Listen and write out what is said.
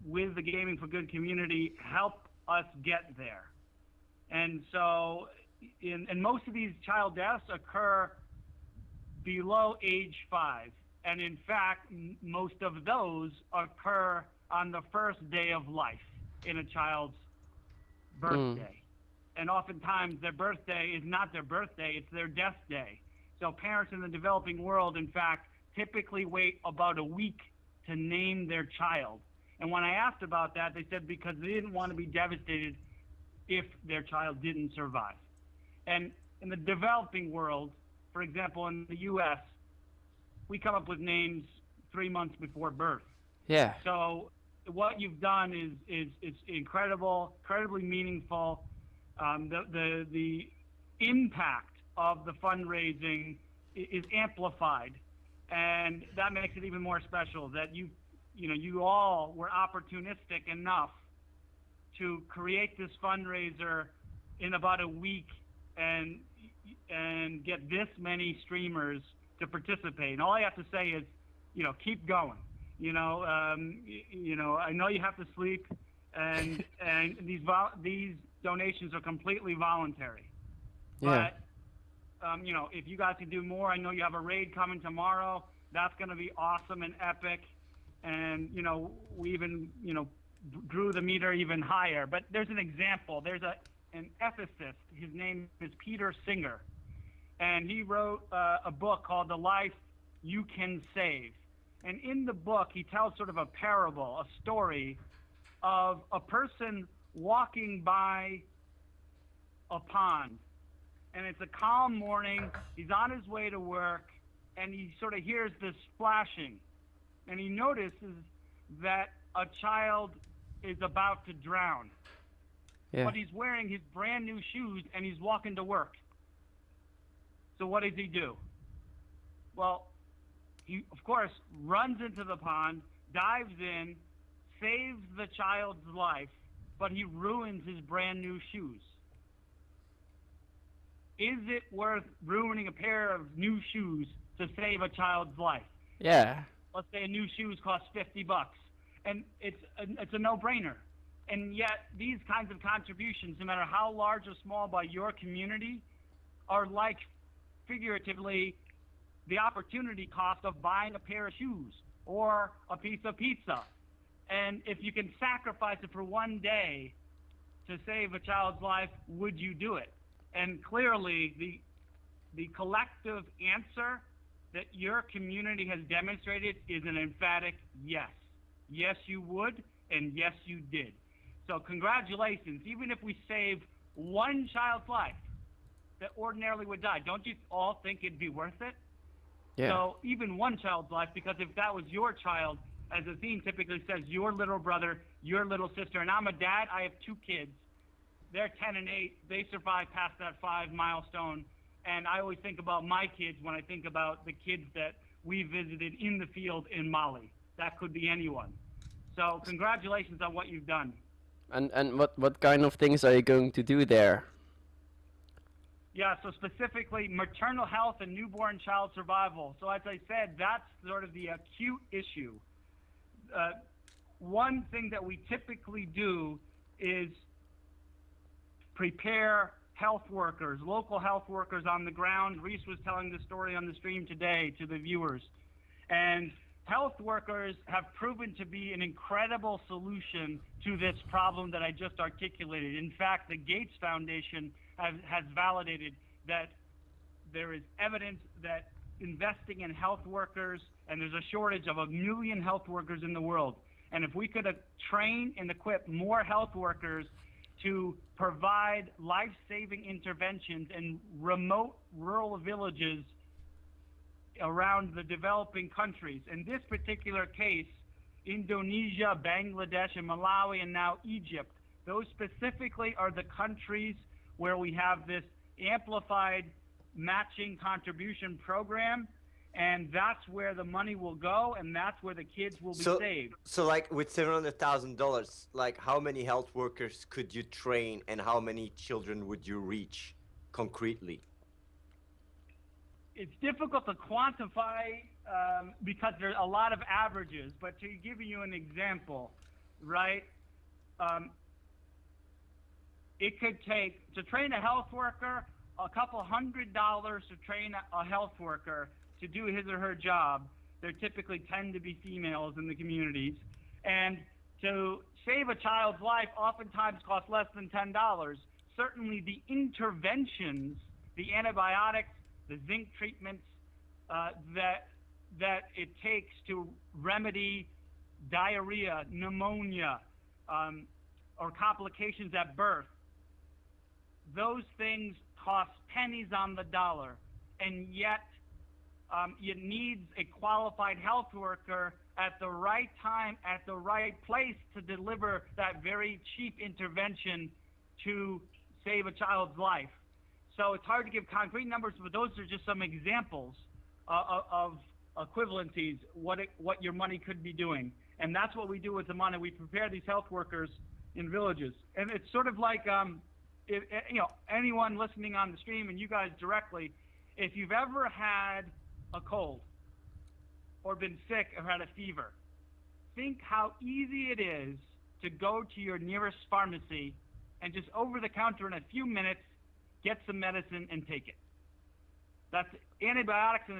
with the Gaming for Good community help us get there. And so, and most of these child deaths occur below age 5. And in fact, most of those occur on the first day of life in a child's birthday. And oftentimes their birthday is not their birthday, it's their death day. So parents in the developing world, in fact, typically wait about a week to name their child. And when I asked about that, they said because they didn't want to be devastated if their child didn't survive. And in the developing world, for example, in the U.S., we come up with names 3 months before birth. Yeah. So what you've done is incredible, incredibly meaningful. The impact of the fundraising is amplified, and that makes it even more special that you all were opportunistic enough to create this fundraiser in about a week and get this many streamers to participate. And all I have to say is, keep going. I know you have to sleep, and these donations are completely voluntary. Yeah. But if you guys can do more, I know you have a raid coming tomorrow. That's going to be awesome and epic. And we even drew the meter even higher. But there's an example. There's an ethicist. His name is Peter Singer, and he wrote a book called The Life You Can Save. And in the book, he tells sort of a parable, a story of a person walking by a pond. And it's a calm morning. He's on his way to work, and he sort of hears this splashing. And he notices that a child is about to drown. Yeah. But he's wearing his brand new shoes, and he's walking to work. So what does he do? Well, he, of course, runs into the pond, dives in, saves the child's life, but he ruins his brand new shoes. Is it worth ruining a pair of new shoes to save a child's life? Yeah. Let's say a new shoes cost $50, and it's a no-brainer. And yet, these kinds of contributions, no matter how large or small by your community, are like, figuratively, the opportunity cost of buying a pair of shoes or a piece of pizza. And if you can sacrifice it for one day to save a child's life, would you do it? And clearly, the collective answer that your community has demonstrated is an emphatic yes. Yes, you would, and yes, you did. So congratulations. Even if we save one child's life that ordinarily would die, don't you all think it'd be worth it? Yeah. So even one child's life, because if that was your child, as the theme typically says, your little brother, your little sister, and I'm a dad, I have 2 kids. They're 10 and 8. They survived past that 5 milestone. And I always think about my kids when I think about the kids that we visited in the field in Mali. That could be anyone. So congratulations on what you've done. And what kind of things are you going to do there? Yeah, so specifically maternal health and newborn child survival. So as I said, that's sort of the acute issue. One thing that we typically do is prepare health workers, local health workers on the ground. Reese was telling the story on the stream today to the viewers. And health workers have proven to be an incredible solution to this problem that I just articulated. In fact, the Gates Foundation has validated that there is evidence that investing in health workers, and there's a shortage of 1 million health workers in the world. And if we could train and equip more health workers to provide life-saving interventions in remote rural villages around the developing countries. In this particular case, Indonesia, Bangladesh, and Malawi, and now Egypt, those specifically are the countries where we have this amplified matching contribution program, and that's where the money will go, and that's where the kids will be saved. So like with $700,000, like how many health workers could you train and how many children would you reach concretely? It's difficult to quantify because there's a lot of averages, but to give you an example, right? It could take, to train a health worker, a couple $100 to train a health worker to do his or her job. There typically tend to be females in the communities. And to save a child's life oftentimes costs less than $10. Certainly the interventions, the antibiotics, the zinc treatments that it takes to remedy diarrhea, pneumonia, or complications at birth, those things cost pennies on the dollar, and yet it needs a qualified health worker at the right time, at the right place to deliver that very cheap intervention to save a child's life. So it's hard to give concrete numbers, but those are just some examples of equivalencies, what your money could be doing. And that's what we do with the money. We prepare these health workers in villages. And it's sort of like, if, anyone listening on the stream and you guys directly, if you've ever had a cold or been sick or had a fever, think how easy it is to go to your nearest pharmacy and just over the counter in a few minutes get some medicine and take it. That's antibiotics and